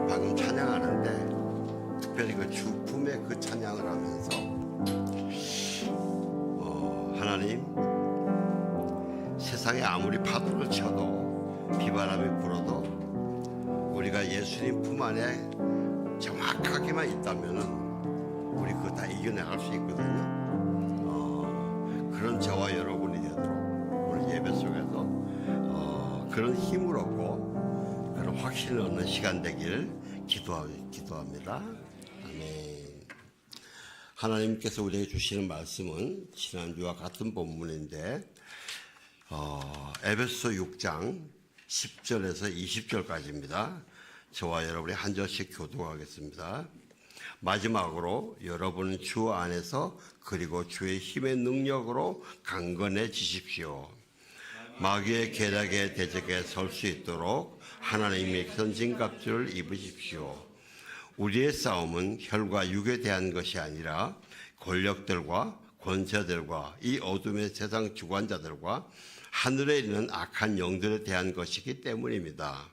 방금 찬양하는데 특별히 그 주품의 그 찬양을 하면서 하나님, 세상에 아무리 파도를 쳐도 비바람이 불어도 우리가 예수님 품 안에 정확하게만 있다면은 우리 그거 다 이겨나갈 수 있거든요. 그런 저와 여러분이 되도록 오늘 예배 속에서 그런 힘을 얻고 그런 확신을 얻는 시간 되길 기도합니다. 아멘. 하나님께서 우리에게 주시는 말씀은 지난주와 같은 본문인데 에베소 6장 10절에서 20절까지입니다. 저와 여러분이 한 절씩 교독하겠습니다. 마지막으로 여러분은 주 안에서 그리고 주의 힘의 능력으로 강건해지십시오. 마귀의 계략에 대적해 설 수 있도록 하나님의 선진갑주를 입으십시오. 우리의 싸움은 혈과 육에 대한 것이 아니라 권력들과 권세들과 이 어둠의 세상 주관자들과 하늘에 있는 악한 영들에 대한 것이기 때문입니다.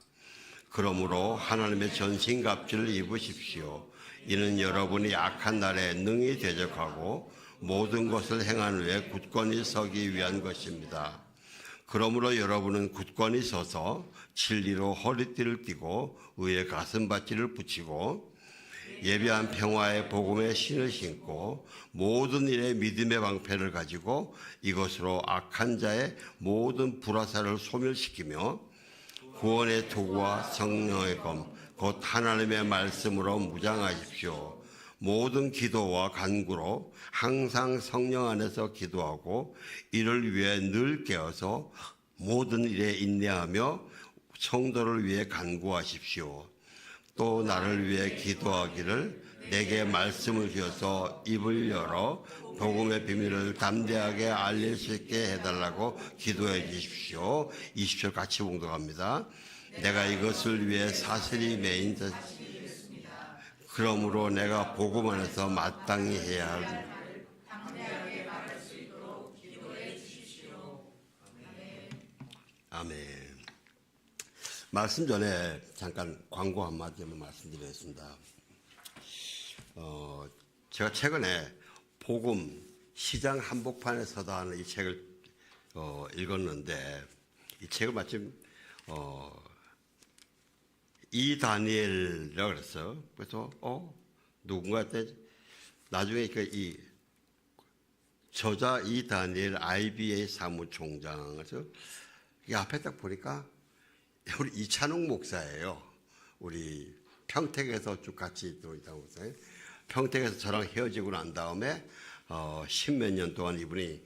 그러므로 하나님의 전신갑주를 입으십시오. 이는 여러분이 악한 날에 능히 대적하고 모든 것을 행한 후에 굳건히 서기 위한 것입니다. 그러므로 여러분은 굳건히 서서 진리로 허리띠를 띠고 의의 가슴받침을 붙이고 예비한 평화의 복음의 신을 신고 모든 일에 믿음의 방패를 가지고 이것으로 악한 자의 모든 불화살을 소멸시키며 구원의 도구와 성령의 검 곧 하나님의 말씀으로 무장하십시오. 모든 기도와 간구로 항상 성령 안에서 기도하고 이를 위해 늘 깨어서 모든 일에 인내하며 성도를 위해 간구하십시오. 또 나를 위해 기도하기를 내게 말씀을 주어서 입을 열어 복음의 비밀을 담대하게 알릴 수 있게 해달라고 기도해 주십시오. 20절 같이 봉독합니다. 내가 이것을 위해 사슬이 매인 듯 그러므로 내가 복음 안에서 마땅히 해야 할 아멘. 말씀 전에 잠깐 광고 한마디만 말씀드리겠습니다. 제가 최근에 복음 시장 한복판에 서다 하는 이 책을 읽었는데 이 책을 마침 이 다니엘이라고 그랬어요. 그래서 누군가한테 나중에 이 저자 이 다니엘 IBA 사무총장에서 이 앞에 딱 보니까 우리 이찬욱 목사예요. 우리 평택에서 쭉 같이 또 있다고 목사예요. 평택에서 저랑 헤어지고 난 다음에 십몇 년 동안 이분이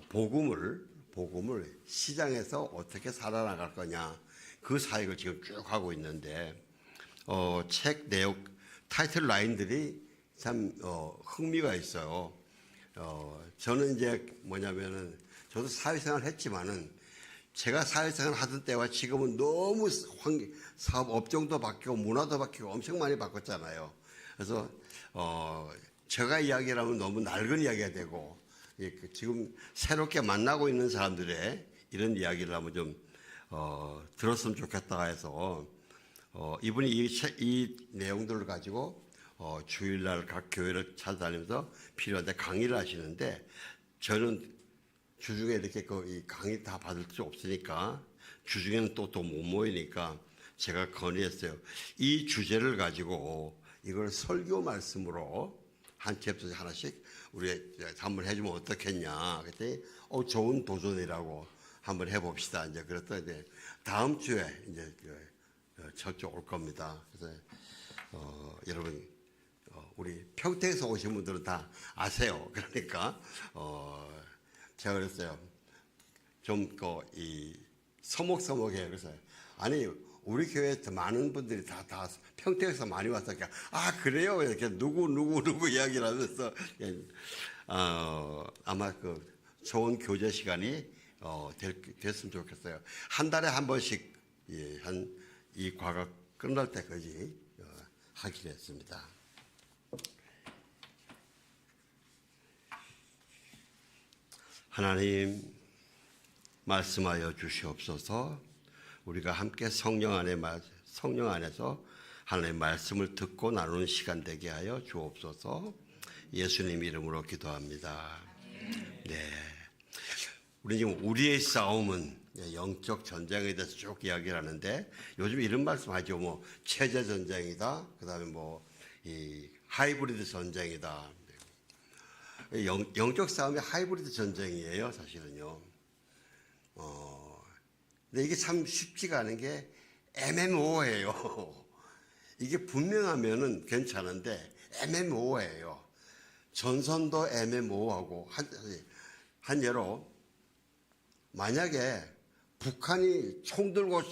복음을 시장에서 어떻게 살아나갈 거냐 그 사역을 지금 쭉 하고 있는데 책 내용 타이틀 라인들이 참 흥미가 있어요. 저는 이제 뭐냐면은 저도 사회생활 했지만은 제가 사회생활 하던 때와 지금은 너무 사업 업종도 바뀌고 문화도 바뀌고 엄청 많이 바꿨잖아요. 그래서 제가 이야기를 하면 너무 낡은 이야기가 되고 지금 새롭게 만나고 있는 사람들의 이런 이야기를 하면 좀 들었으면 좋겠다 해서 이분이 이 내용들을 가지고 주일날 각 교회를 찾아다니면서 필요한데 강의를 하시는데 저는 주중에 이렇게 이 강의 다 받을 수 없으니까 주중에는 또 못 모이니까 제가 건의했어요. 이 주제를 가지고 이걸 설교 말씀으로 한 챕터 하나씩 우리 한번 해주면 어떻겠냐. 그랬더니 좋은 도전이라고 한번 해봅시다. 이제 그랬더니 이제 다음 주에 이제 저쪽 올 겁니다. 그래서 여러분 우리 평택에서 오신 분들은 다 아세요. 그러니까 제가 그랬어요. 좀 이 서먹서먹해요. 그래서 아니 우리 교회에 많은 분들이 다 평택에서 많이 왔으니까 그래요? 이렇게 누구 이야기를 하면서 아마 좋은 교제 시간이 됐으면 좋겠어요. 한 달에 한 번씩 이 과가 끝날 때까지 하기로 했습니다. 하나님 말씀하여 주시옵소서. 우리가 함께 성령 안에 성령 안에서 하나님의 말씀을 듣고 나누는 시간 되게 하여 주옵소서. 예수님 이름으로 기도합니다. 네, 우리 지금 우리의 싸움은 영적 전쟁에 대해서 쭉 이야기를 하는데 요즘 이런 말씀하죠. 뭐 체제 전쟁이다. 그다음에 뭐 이 하이브리드 전쟁이다. 영적 싸움이 하이브리드 전쟁이에요, 사실은요. 근데 이게 참 쉽지가 않은 게 애매모호해요. 이게 분명하면은 괜찮은데 애매모호해요. 전선도 애매모호하고 한 예로 만약에 북한이 총 들고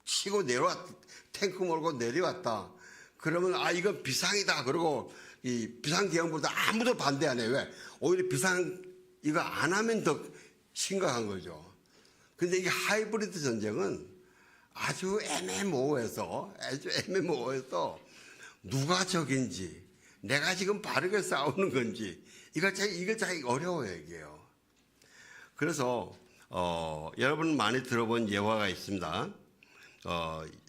치고 탱크 몰고 내려왔다. 그러면 이건 비상이다. 그러고 이 비상계엄보다 아무도 반대 안 해요. 왜? 오히려 비상 이거 안 하면 더 심각한 거죠. 근데 이게 하이브리드 전쟁은 아주 애매모호해서 누가 적인지 내가 지금 바르게 싸우는 건지 이거 자기 어려워요, 이게요. 그래서 여러분 많이 들어본 예화가 있습니다.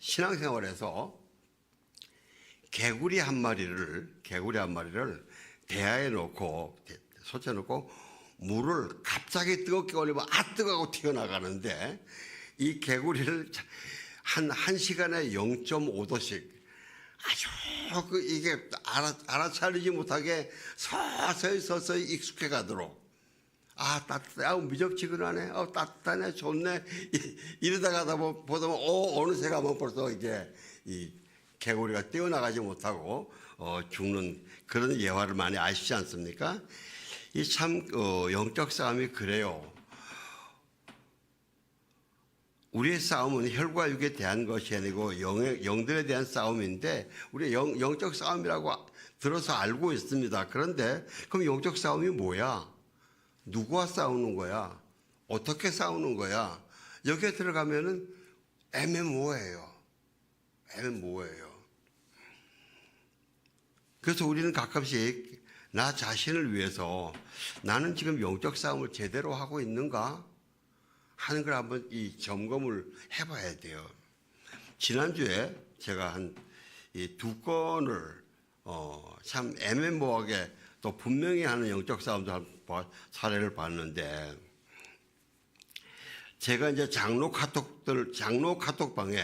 신앙생활에서 개구리 한 마리를 대야에 놓고 솥에 놓고 물을 갑자기 뜨겁게 올리면 뜨거워 튀어나가는데 이 개구리를 한 시간에 0.5도씩 아주 이게 알아차리지 못하게 서서히 익숙해 가도록 따뜻해, 미적지근하네, 따뜻하네, 좋네 이러다가 보다 어느새 가면 벌써 이게 이 개구리가 떼어나가지 못하고 죽는 그런 예화를 많이 아시지 않습니까? 이 참 영적 싸움이 그래요. 우리의 싸움은 혈과 육에 대한 것이 아니고 영들에 대한 싸움인데 우리 영적 싸움이라고 들어서 알고 있습니다. 그런데 그럼 영적 싸움이 뭐야? 누구와 싸우는 거야? 어떻게 싸우는 거야? 여기에 들어가면은 애매모호해요. 그래서 우리는 가끔씩 나 자신을 위해서 나는 지금 영적 싸움을 제대로 하고 있는가 하는 걸 한번 이 점검을 해봐야 돼요. 지난주에 제가 한 이 두 건을 참 애매모호하게 또 분명히 하는 영적 싸움도 사례를 봤는데 제가 이제 장로 카톡방에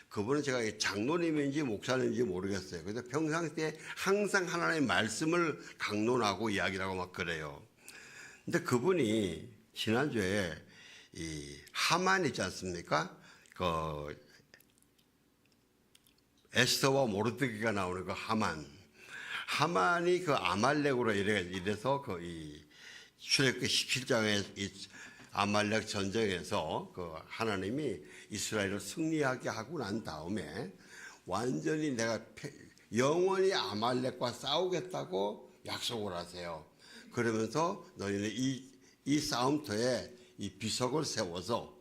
그분은 제가 장로님인지 목사님인지 모르겠어요. 그래서 평상시에 항상 하나님의 말씀을 강론하고 이야기를 하고 막 그래요. 근데 그분이 지난주에 이 하만 있지 않습니까? 그 에스더와 모르드게가 나오는 그 하만이 그 아말렉으로 이래서 그 이 출애굽기 17장의 이 아말렉 전쟁에서 그 하나님이 이스라엘을 승리하게 하고 난 다음에 완전히 내가 영원히 아말렉과 싸우겠다고 약속을 하세요. 그러면서 너희는 이 싸움터에 이 비석을 세워서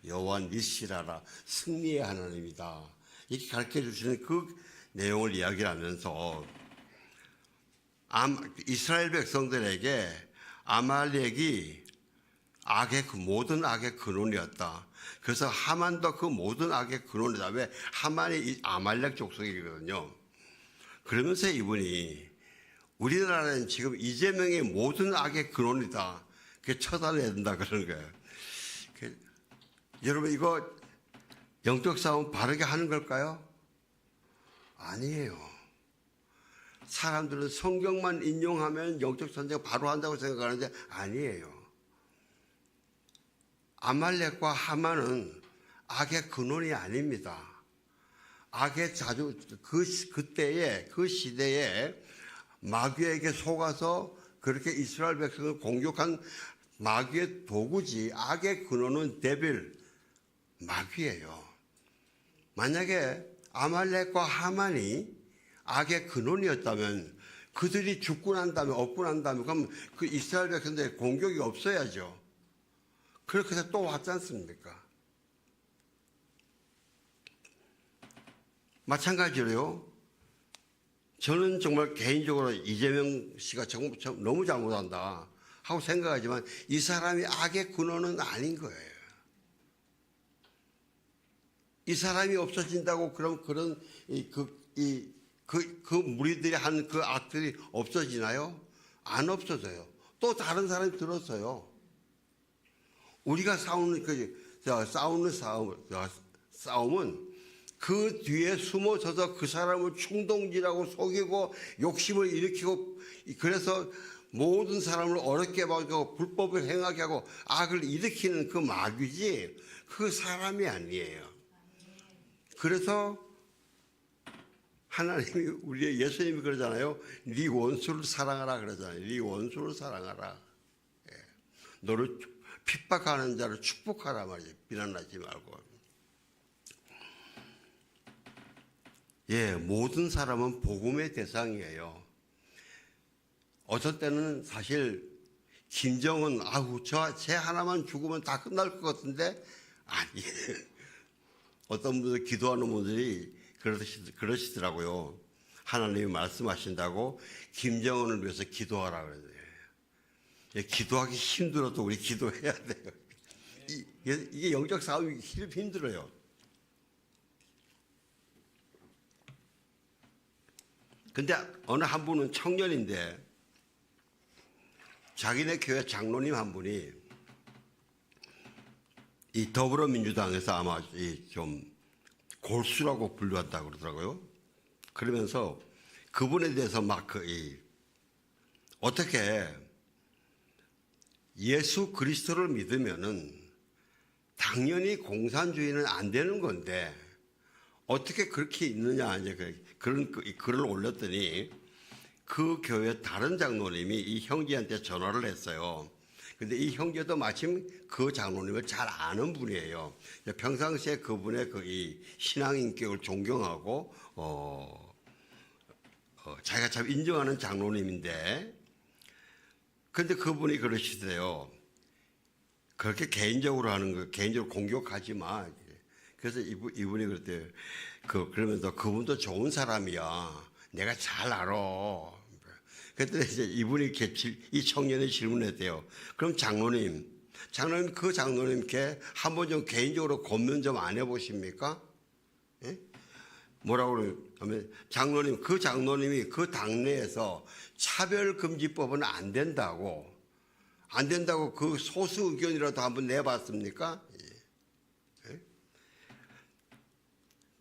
여호와 니시라라 승리의 하나님이다. 이렇게 가르쳐 주시는 그 내용을 이야기를 하면서 이스라엘 백성들에게 아말렉이 모든 악의 근원이었다. 그래서 하만도 그 모든 악의 근원이다. 왜? 하만이 아말렉 족속이거든요. 그러면서 이분이 우리나라는 지금 이재명의 모든 악의 근원이다. 그게 처단해야 된다 그러는 거예요. 여러분 이거 영적 싸움 바르게 하는 걸까요? 아니에요. 사람들은 성경만 인용하면 영적 전쟁 바로 한다고 생각하는데 아니에요. 아말렉과 하만은 악의 근원이 아닙니다. 악의 그때에 그 시대에 마귀에게 속아서 그렇게 이스라엘 백성을 공격한 마귀의 도구지 악의 근원은 데빌 마귀예요. 만약에 아말렉과 하만이 악의 근원이었다면 그들이 죽고 난 다음에 없고 난 다음에 그럼 그 이스라엘 백성들의 공격이 없어야죠. 그렇게 해서 또 왔지 않습니까? 마찬가지로요. 저는 정말 개인적으로 이재명 씨가 너무 잘못한다 하고 생각하지만 이 사람이 악의 근원은 아닌 거예요. 이 사람이 없어진다고 그럼 그런 그 무리들이 한 그 악들이 없어지나요? 안 없어져요. 또 다른 사람이 들었어요. 우리가 싸우는 싸움은 그 뒤에 숨어서서 그 사람을 충동질하고 속이고 욕심을 일으키고 그래서 모든 사람을 어렵게 하고 불법을 행하게 하고 악을 일으키는 그 마귀지 그 사람이 아니에요. 그래서 하나님이 우리 예수님이 그러잖아요. 네 원수를 사랑하라 그러잖아요. 네 원수를 사랑하라. 너를 핍박하는 자를 축복하라 말이에요. 비난하지 말고. 모든 사람은 복음의 대상이에요. 어떨 때는 사실 김정은 쟤 하나만 죽으면 다 끝날 것 같은데 아니 어떤 분들 기도하는 분들이 그러시더라고요. 하나님이 말씀하신다고 김정은을 위해서 기도하라 그래요. 기도하기 힘들어도 우리 기도해야 돼요. 이게 영적 싸움이 힘들어요. 근데 어느 한 분은 청년인데 자기네 교회 장로님 한 분이 이 더불어민주당에서 아마 좀 골수라고 분류한다고 그러더라고요. 그러면서 그분에 대해서 막 어떻게 예수 그리스도를 믿으면은 당연히 공산주의는 안 되는 건데 어떻게 그렇게 있느냐 이제 그런 글을 올렸더니 그 교회 다른 장로님이 이 형제한테 전화를 했어요. 근데 이 형제도 마침 그 장로님을 잘 아는 분이에요. 평상시에 그분의 이 신앙 인격을 존경하고 자기가 참 인정하는 장로님인데, 근데 그분이 그러시대요. 그렇게 개인적으로 하는 거, 개인적으로 공격하지 마. 그래서 이분이 그랬대요. 그러면서 그분도 좋은 사람이야. 내가 잘 알아. 그랬더니 이제 이분이 이 청년이 질문했대요. 그럼 장로님 그 장로님께 한번 좀 개인적으로 권면 좀 안 해보십니까? 예? 뭐라고 그러면 장로님 그 장로님이 그 당내에서 차별금지법은 안 된다고 그 소수 의견이라도 한번 내봤습니까? 예?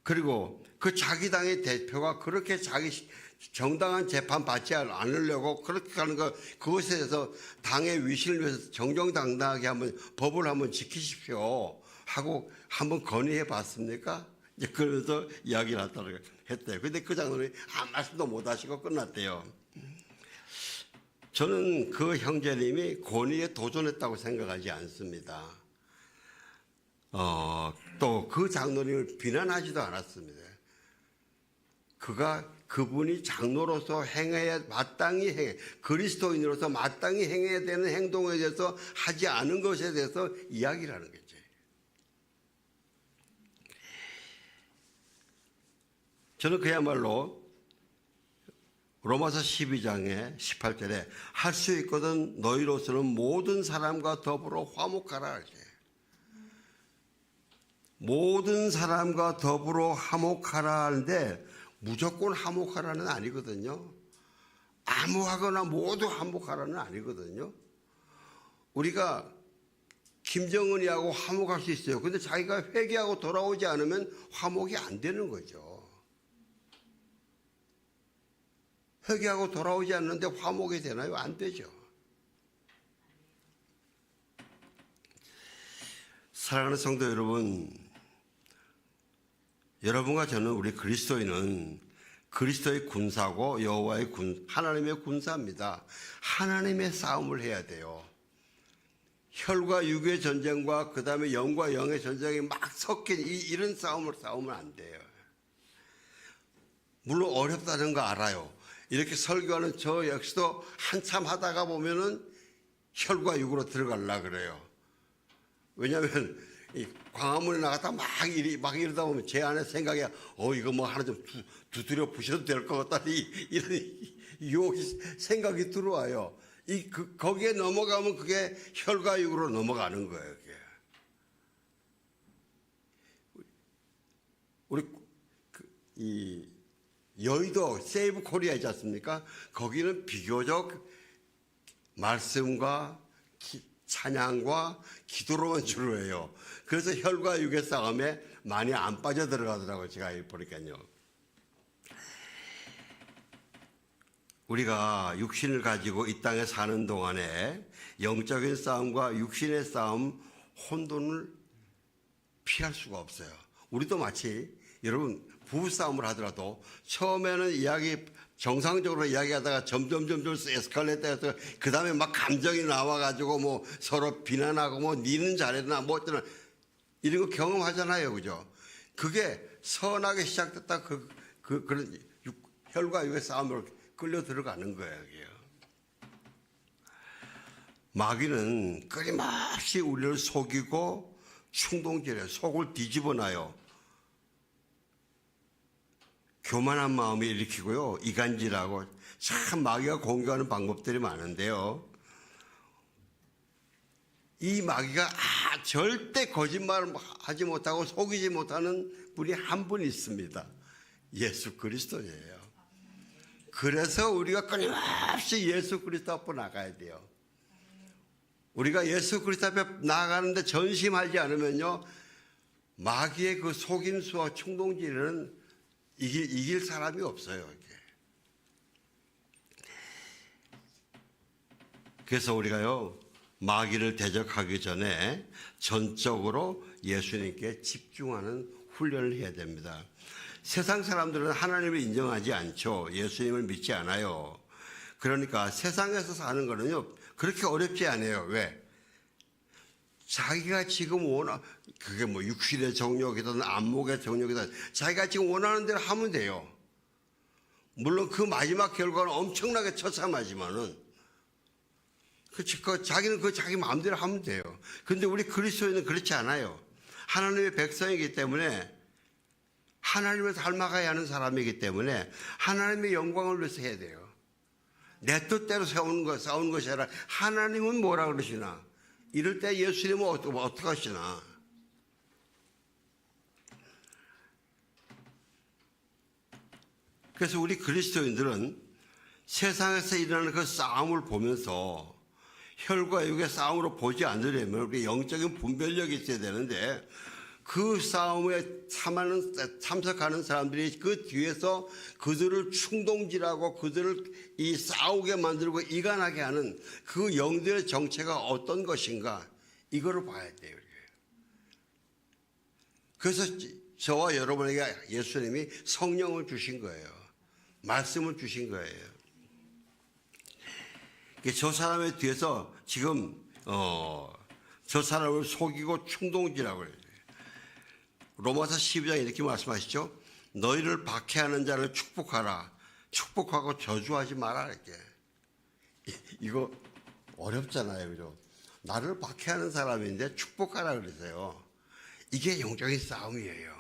그리고 그 자기 당의 대표가 그렇게 자기 정당한 재판 받지 않으려고 그렇게 하는 거, 그것에 대해서 당의 위신을 위해서 정정당당하게 한번 법을 한번 지키십시오 하고 한번 건의해 봤습니까? 이제 그러면서 이야기를 했대요. 근데 그 장로님이 아무 말씀도 못 하시고 끝났대요. 저는 그 형제님이 권위에 도전했다고 생각하지 않습니다. 또 그 장로님을 비난하지도 않았습니다. 그분이 장로로서 마땅히 그리스도인으로서 마땅히 행해야 되는 행동에 대해서 하지 않은 것에 대해서 이야기를 하는 거죠. 저는 그야말로 로마서 12장에 18절에 할 수 있거든 너희로서는 모든 사람과 더불어 화목하라. 모든 사람과 더불어 화목하라 하는데 무조건 화목하라는 아니거든요. 아무하거나 모두 화목하라는 아니거든요. 우리가 김정은이하고 화목할 수 있어요. 근데 자기가 회개하고 돌아오지 않으면 화목이 안 되는 거죠. 회개하고 돌아오지 않는데 화목이 되나요? 안 되죠. 사랑하는 성도 여러분, 여러분과 저는 우리 그리스도인은 그리스도의 군사고 여호와의 하나님의 군사입니다. 하나님의 싸움을 해야 돼요. 혈과 육의 전쟁과 그 다음에 영과 영의 전쟁이 막 섞인 이런 싸움을 싸우면 안 돼요. 물론 어렵다는 거 알아요. 이렇게 설교하는 저 역시도 한참 하다가 보면은 혈과 육으로 들어가려고 그래요. 왜냐하면 이 광화문에 나갔다 막 이러다 보면 제 안에 생각이 이거 뭐 하나 좀 두드려 부셔도 될 것 같다 이런 유혹이 생각이 들어와요. 거기에 넘어가면 그게 혈과 육으로 넘어가는 거예요. 그게. 우리 이 여의도 세이브 코리아 있지 않습니까? 거기는 비교적 말씀과 찬양과 기도로만 주로 해요. 그래서 혈과 육의 싸움에 많이 안 빠져들어가더라고요. 제가 보니까요. 우리가 육신을 가지고 이 땅에 사는 동안에 영적인 싸움과 육신의 싸움, 혼돈을 피할 수가 없어요. 우리도 마치 여러분 부부싸움을 하더라도 처음에는 정상적으로 이야기하다가 점점 에스컬레이트해서 그 다음에 막 감정이 나와가지고 뭐 서로 비난하고 뭐 니는 잘했나 뭐 어쩌나 이런 거 경험하잖아요. 그죠? 그게 선하게 시작됐다 그런 혈과 육의 싸움으로 끌려 들어가는 거예요. 여기요. 마귀는 끊임없이 우리를 속이고 충동질해 속을 뒤집어 놔요. 교만한 마음을 일으키고요. 이간질하고 참 마귀가 공격하는 방법들이 많은데요. 이 마귀가 절대 거짓말을 하지 못하고 속이지 못하는 분이 한 분 있습니다. 예수 그리스도예요. 그래서 우리가 끊임없이 예수 그리스도 앞으로 나가야 돼요. 우리가 예수 그리스도 앞에 나가는데 전심하지 않으면요. 마귀의 그 속임수와 충동질은 이길 사람이 없어요. 이게. 그래서 우리가요. 마귀를 대적하기 전에 전적으로 예수님께 집중하는 훈련을 해야 됩니다. 세상 사람들은 하나님을 인정하지 않죠. 예수님을 믿지 않아요. 그러니까 세상에서 사는 거는요. 그렇게 어렵지 않아요. 왜? 자기가 지금 그게 뭐 육신의 정욕이든 안목의 정욕이든 자기가 지금 원하는 대로 하면 돼요. 물론 그 마지막 결과는 엄청나게 처참하지만은 자기는 자기 마음대로 하면 돼요. 그런데 우리 그리스도인은 그렇지 않아요. 하나님의 백성이기 때문에 하나님을 닮아가야 하는 사람이기 때문에 하나님의 영광을 위해서 해야 돼요. 내 뜻대로 싸우는 것이 아니라 하나님은 뭐라 그러시나? 이럴 때 예수님은 어떻게 하시나? 그래서 우리 그리스도인들은 세상에서 일어나는 그 싸움을 보면서 혈과 육의 싸움으로 보지 않으려면 우리 영적인 분별력이 있어야 되는데 그 싸움에 참석하는 사람들이 그 뒤에서 그들을 충동질하고 그들을 싸우게 만들고 이간하게 하는 그 영들의 정체가 어떤 것인가 이거를 봐야 돼요. 그래서 저와 여러분에게 예수님이 성령을 주신 거예요. 말씀을 주신 거예요. 저 사람의 뒤에서 지금 저 사람을 속이고 충동질하고 그래요. 로마서 12장에 이렇게 말씀하시죠. 너희를 박해하는 자를 축복하라. 축복하고 저주하지 마라. 이렇게. 이거 어렵잖아요. 그죠? 나를 박해하는 사람인데 축복하라 그러세요. 이게 영적인 싸움이에요.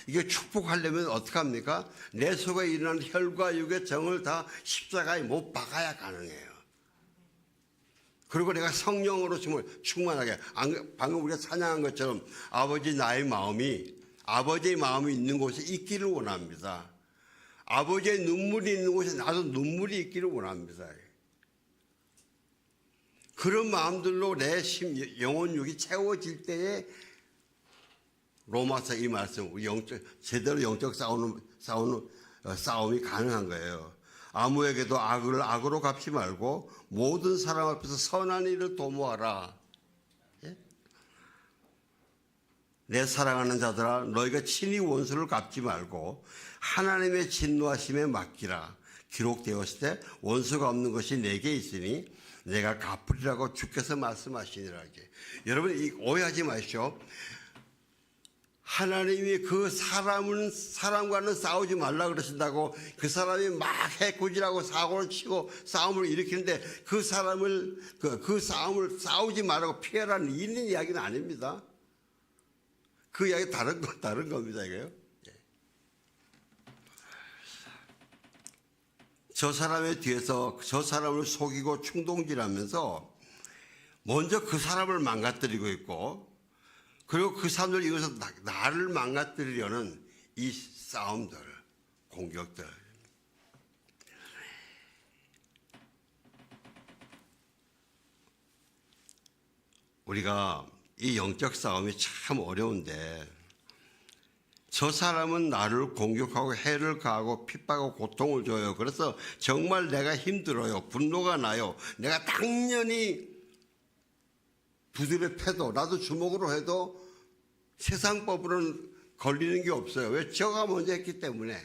이게 축복하려면 어떻게 합니까? 내 속에 일어나는 혈과 육의 정을 다 십자가에 못 박아야 가능해요. 그리고 내가 성령으로 충만하게 방금 우리가 찬양한 것처럼 아버지의 마음이 있는 곳에 있기를 원합니다. 아버지의 눈물이 있는 곳에 나도 눈물이 있기를 원합니다. 그런 마음들로 내 영혼육이 채워질 때에 로마서 이 말씀 제대로 영적 싸움이 가능한 거예요. 아무에게도 악을 악으로 갚지 말고 모든 사람 앞에서 선한 일을 도모하라. 예? 내 사랑하는 자들아 너희가 친히 원수를 갚지 말고 하나님의 진노하심에 맡기라. 기록되었을 때 원수가 없는 것이 내게 있으니 내가 갚으리라고 주께서 말씀하시니라. 여러분 오해하지 마십시오. 하나님이 그 사람과는 싸우지 말라 그러신다고 그 사람이 막 해코지라고 사고를 치고 싸움을 일으키는데 그 싸움을 싸우지 말라고 피해라는 있는 이야기는 아닙니다. 그 이야기 다른 겁니다, 이거요. 저 사람의 뒤에서 저 사람을 속이고 충동질하면서 먼저 그 사람을 망가뜨리고 있고 그리고 그 사람들 이것서 나를 망가뜨리려는 이 싸움들, 공격들. 우리가 이 영적 싸움이 참 어려운데, 저 사람은 나를 공격하고 해를 가하고 핍박하고 고통을 줘요. 그래서 정말 내가 힘들어요. 분노가 나요. 내가 당연히 두드려 패도, 나도 주먹으로 해도 세상 법으로는 걸리는 게 없어요. 왜? 저가 먼저 했기 때문에.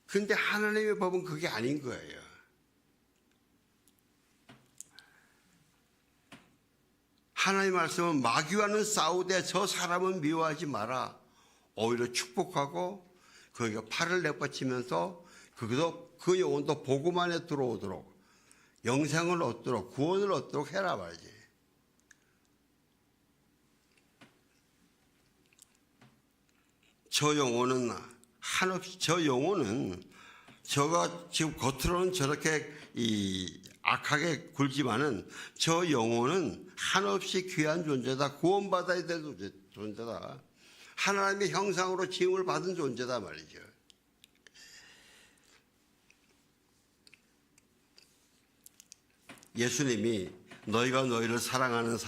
근데 하나님의 법은 그게 아닌 거예요. 하나님의 말씀은 마귀와는 싸우되 저 사람은 미워하지 마라. 오히려 축복하고 그에게 팔을 내뻗치면서 그 영혼도 복음 안에 들어오도록, 영생을 얻도록, 구원을 얻도록 해라 말이지. 저 영혼은 한없이, 저가 지금 겉으로는 저렇게 악하게 굴지만은 저 영혼은 한없이 귀한 존재다. 구원받아야 될 존재다. 하나님의 형상으로 지음을 받은 존재다 말이죠. 예수님이 너희가 너희를 사랑하는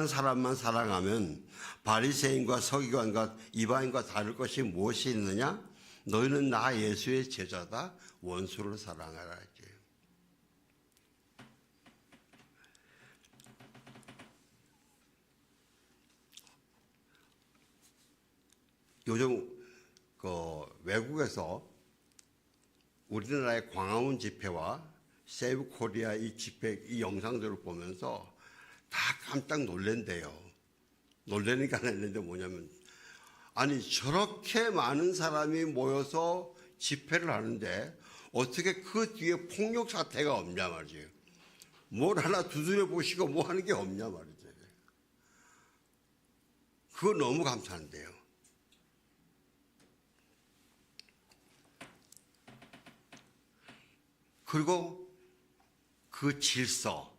사람만 사랑하면 바리새인과 서기관과 이방인과 다를 것이 무엇이 있느냐? 너희는 나 예수의 제자다. 원수를 사랑하라. 요즘 외국에서 우리나라의 광화문 집회와 세이브 코리아 이 집회, 이 영상들을 보면서 다 깜짝 놀랜대요. 놀래니까 했는데 뭐냐면, 아니 저렇게 많은 사람이 모여서 집회를 하는데 어떻게 그 뒤에 폭력 사태가 없냐 말이에요. 뭘 하나 두드려 보시고 뭐 하는 게 없냐 말이죠. 그거 너무 감사한데요. 그리고 그 질서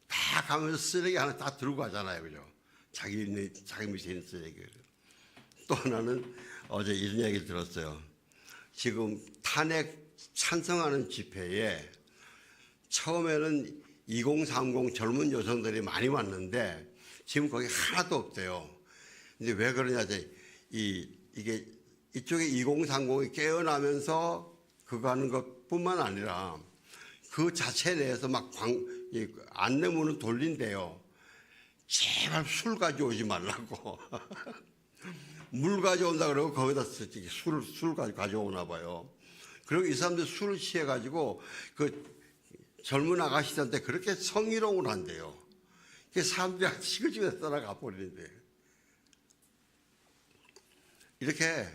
다 가면서 쓰레기 하나 다 들고 가잖아요. 그죠? 자기 밑에 있는 쓰레기를. 또 하나는 어제 이런 얘기를 들었어요. 지금 탄핵 찬성하는 집회에 처음에는 2030 젊은 여성들이 많이 왔는데 지금 거기 하나도 없대요. 근데 왜 그러냐, 이게 이쪽에 2030이 깨어나면서 그거 하는 것뿐만 아니라 그 자체 내에서 막 안내문을 돌린대요. 제발 술 가져오지 말라고. 물 가져온다 그러고 거기다 술 가져오나 봐요. 그리고 이 사람들 술을 취해가지고 그 젊은 아가씨들한테 그렇게 성희롱을 한대요. 사람들이 시그집에 따라가 버리는데. 이렇게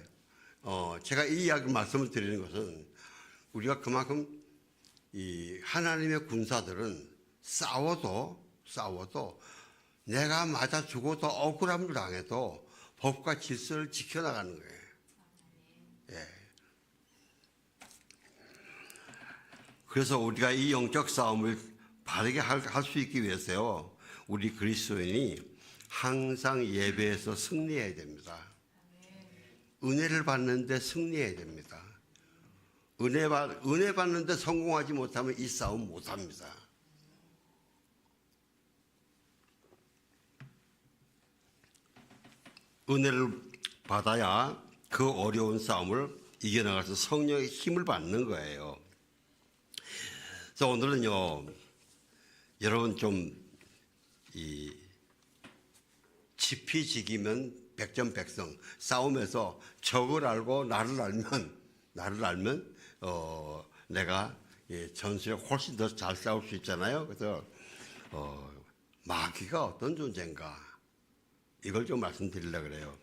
제가 이 이야기 말씀을 드리는 것은 우리가 그만큼 이 하나님의 군사들은 싸워도 내가 맞아 죽어도 억울함을 당해도 법과 질서를 지켜나가는 거예요. 예. 그래서 우리가 이 영적 싸움을 바르게 할 수 있기 위해서요, 우리 그리스도인이 항상 예배에서 승리해야 됩니다. 은혜를 받는데 승리해야 됩니다. 은혜 받는데 성공하지 못하면 이 싸움 못합니다. 은혜를 받아야 그 어려운 싸움을 이겨나가서 성령의 힘을 받는 거예요. 그래서 오늘은요, 여러분 지피지기면 백전백승, 싸움에서 적을 알고 나를 알면 내가 전술에 훨씬 더 잘 싸울 수 있잖아요. 그래서 마귀가 어떤 존재인가, 이걸 좀 말씀드리려고 그래요.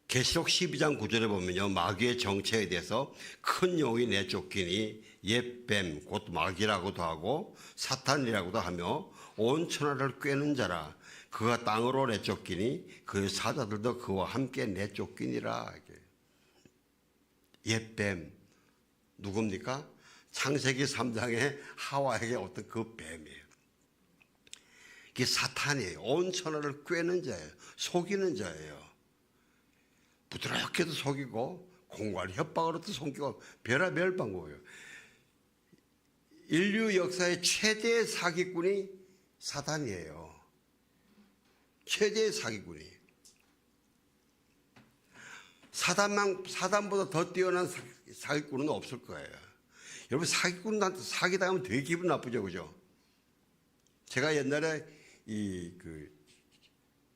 계시록 12장 9절에 보면요, 마귀의 정체에 대해서 큰 용이 내쫓기니 옛 뱀, 곧 마귀라고도 하고 사탄이라고도 하며 온 천하를 꿰는 자라. 그가 땅으로 내쫓기니 그의 사자들도 그와 함께 내쫓기니라. 옛 뱀 누굽니까? 창세기 3장에 하와에게 어떤 그 뱀이에요. 이게 사탄이에요. 온 천하를 꿰는 자예요. 속이는 자예요. 부드럽게도 속이고 공갈 협박으로도 속이고 별의별 방법이에요. 인류 역사의 최대의 사기꾼이 사단이에요. 최대의 사기꾼이. 사단보다 더 뛰어난 사기꾼은 없을 거예요. 여러분, 사기꾼한테 사기당하면 되게 기분 나쁘죠, 그죠? 제가 옛날에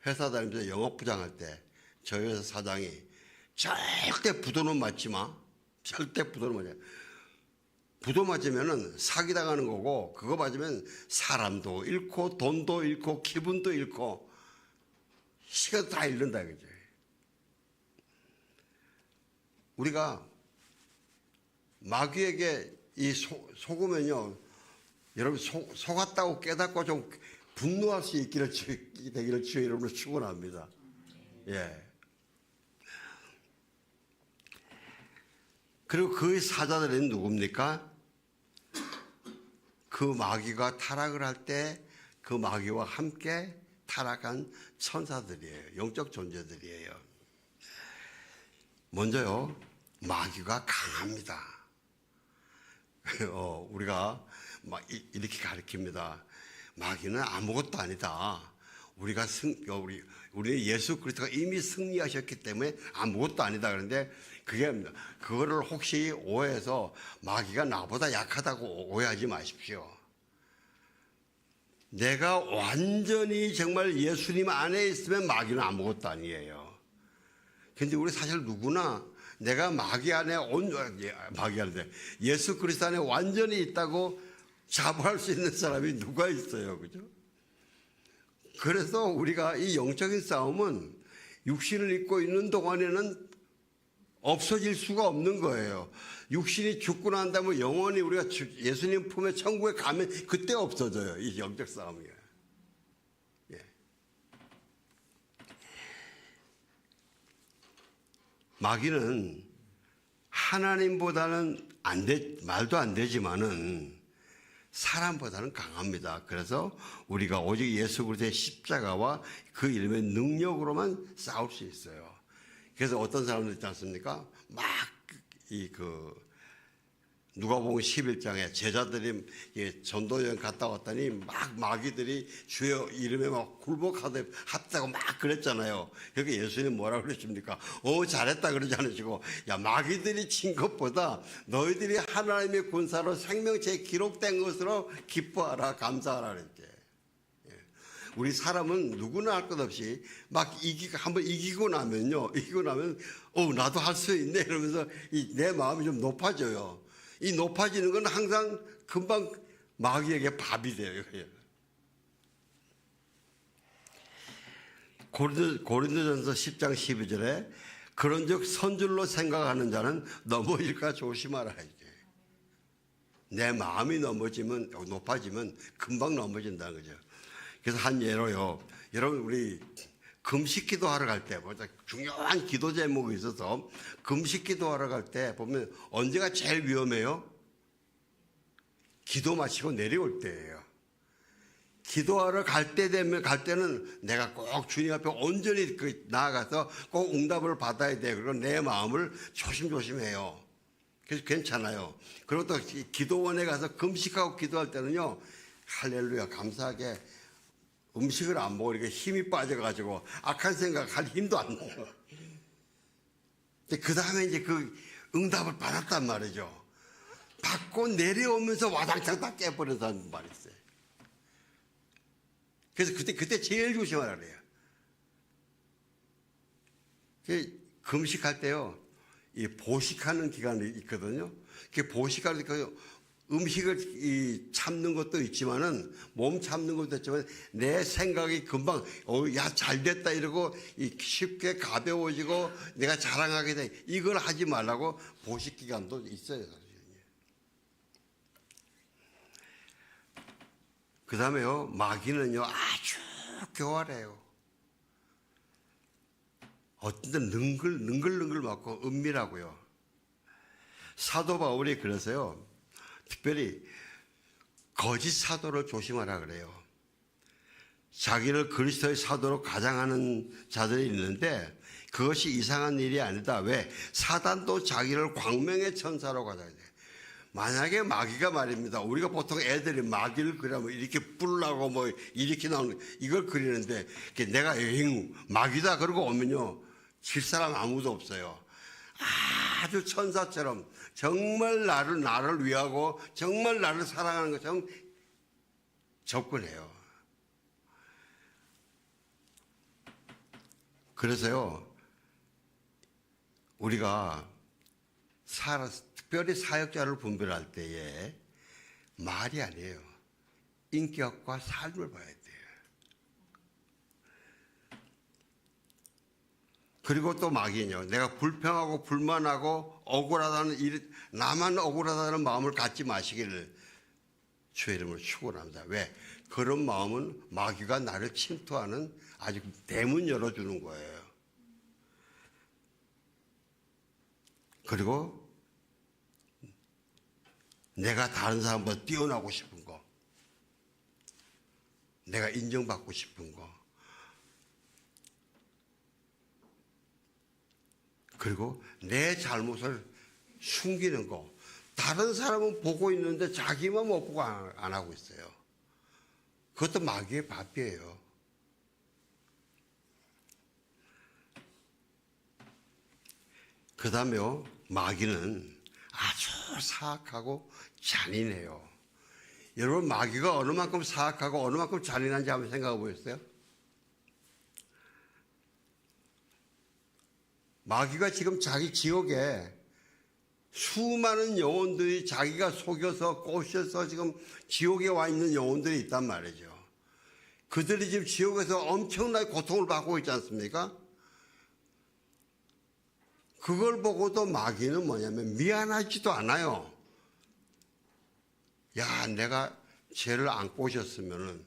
회사 다니면서 영업부장 할 때 저희 회사 사장이 절대 부도는 맞지 마. 절대 부도는 맞지 마. 부도 맞으면은 사기당하는 거고, 그거 맞으면 사람도 잃고 돈도 잃고 기분도 잃고 시간도 다 잃는다, 그죠? 우리가 마귀에게 속으면요, 여러분 속았다고 깨닫고 좀 분노할 수 있기를 되기를 주의 이름으로 축원합니다. 예. 그리고 그 사자들은 누굽니까? 그 마귀가 타락을 할 때 그 마귀와 함께 타락한 천사들이에요. 영적 존재들이에요. 먼저요, 마귀가 강합니다. 우리가 막 이렇게 가르칩니다. 마귀는 아무것도 아니다. 우리 예수 그리스도가 이미 승리하셨기 때문에 아무것도 아니다. 그런데 그거를 혹시 오해해서 마귀가 나보다 약하다고 오해하지 마십시오. 내가 완전히 정말 예수님 안에 있으면 마귀는 아무것도 아니에요. 근데 우리 사실 누구나 내가 마귀 안에 예수 그리스도 안에 완전히 있다고 자부할 수 있는 사람이 누가 있어요, 그죠? 그래서 우리가 이 영적인 싸움은 육신을 입고 있는 동안에는 없어질 수가 없는 거예요. 육신이 죽고 난 다음에 영원히 우리가 예수님 품에 천국에 가면 그때 없어져요, 이 영적 싸움이. 예. 마귀는 하나님보다는 말도 안 되지만은 사람보다는 강합니다. 그래서 우리가 오직 예수 그리스도의 십자가와 그 이름의 능력으로만 싸울 수 있어요. 그래서 어떤 사람들 있지 않습니까? 막 누가복음 11장에 제자들이 전도여행 갔다 왔더니 막 마귀들이 주의 이름에 막 굴복하듯 합다고 막 그랬잖아요. 그러니까 예수님 뭐라고 그러십니까? 잘했다 그러지 않으시고, 야, 마귀들이 친 것보다 너희들이 하나님의 군사로 생명체에 기록된 것으로 기뻐하라, 감사하라 그랬대. 우리 사람은 누구나 할 것 없이 막 한번 이기고 나면 나도 할 수 있네 이러면서 내 마음이 좀 높아져요. 이 높아지는 건 항상 금방 마귀에게 밥이 돼요. 고린도전서 10장 12절에 그런즉 선줄로 생각하는 자는 넘어질까 조심하라. 내 마음이 높아지면 금방 넘어진다는 거죠. 그래서 한 예로요, 여러분 우리 금식 기도하러 갈 때 중요한 기도 제목이 있어서 금식 기도하러 갈 때 보면 언제가 제일 위험해요? 기도 마치고 내려올 때예요. 기도하러 갈 때는 내가 꼭 주님 앞에 온전히 나아가서 꼭 응답을 받아야 돼요. 그리고 내 마음을 조심조심해요. 그래서 괜찮아요. 그리고 또 기도원에 가서 금식하고 기도할 때는요, 할렐루야, 감사하게 음식을 안 먹으니까 이렇게 힘이 빠져가지고 악한 생각할 힘도 안 나요. 그 다음에 이제 그 응답을 받았단 말이죠. 받고 내려오면서 와장창 다 깨버려서 말했어요. 그래서 그때 제일 조심하라 그래요. 금식할 때요, 이 보식하는 기간이 있거든요. 보식할 때 음식을 참는 것도 있지만은, 몸 참는 것도 있지만, 내 생각이 금방, 잘 됐다 이러고, 쉽게 가벼워지고, 내가 자랑하게 돼. 이걸 하지 말라고 보식 기간도 있어요. 그 다음에요, 마귀는요, 아주 교활해요. 어떤 때 능글능글 맞고 은밀하고요. 사도 바울이 그래서요, 특별히 거짓 사도를 조심하라 그래요. 자기를 그리스도의 사도로 가장하는 자들이 있는데 그것이 이상한 일이 아니다. 왜? 사단도 자기를 광명의 천사로 가져야 돼. 만약에 마귀가 말입니다. 우리가 보통 애들이 마귀를 그리면 이렇게 뿔나고 뭐 이렇게 나오는 이걸 그리는데 내가 마귀다 그러고 오면요 질 사람 아무도 없어요. 아주 천사처럼 정말 나를 위하고 정말 나를 사랑하는 것처럼 접근해요. 그래서요 우리가 특별히 사역자를 분별할 때에 말이 아니에요. 인격과 삶을 봐야 돼요. 그리고 또 마귀는요. 내가 불평하고 불만하고 억울하다는 나만 억울하다는 마음을 갖지 마시기를 주의 이름으로 축원합니다. 왜? 그런 마음은 마귀가 나를 침투하는 아주 대문 열어주는 거예요. 그리고 내가 다른 사람보다 뛰어나고 싶은 거, 내가 인정받고 싶은 거, 그리고 내 잘못을 숨기는 거. 다른 사람은 보고 있는데 자기만 못 보고 안 하고 있어요. 그것도 마귀의 밥이에요. 그 다음에요, 마귀는 아주 사악하고 잔인해요. 여러분, 마귀가 어느 만큼 사악하고 어느 만큼 잔인한지 한번 생각해 보셨어요? 마귀가 지금 자기 지옥에 수많은 영혼들이 자기가 속여서 꼬셔서 지금 지옥에 와 있는 영혼들이 있단 말이죠. 그들이 지금 지옥에서 엄청나게 고통을 받고 있지 않습니까? 그걸 보고도 마귀는 뭐냐면 미안하지도 않아요. 야, 내가 죄를 안 꼬셨으면은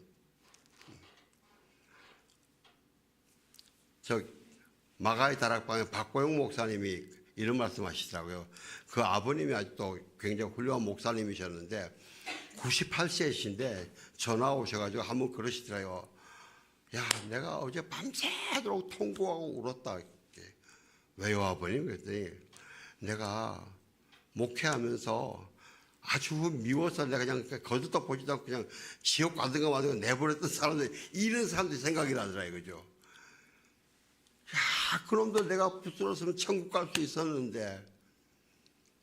마가의 다락방에 박고영 목사님이 이런 말씀 하시더라고요. 그 아버님이 아직도 굉장히 훌륭한 목사님이셨는데 98세이신데 전화 오셔가지고 한번 그러시더라고요. 야, 내가 어제 밤새도록 통곡하고 울었다. 왜요, 아버님? 그랬더니 내가 목회하면서 아주 미워서 내가 그냥 거들떠 보지도 않고 그냥 지옥 가든가 마든가 내버렸던 사람들, 이런 사람들이 생각이 나더라고요. 그죠? 야, 그놈도 내가 붙들었으면 천국 갈 수 있었는데,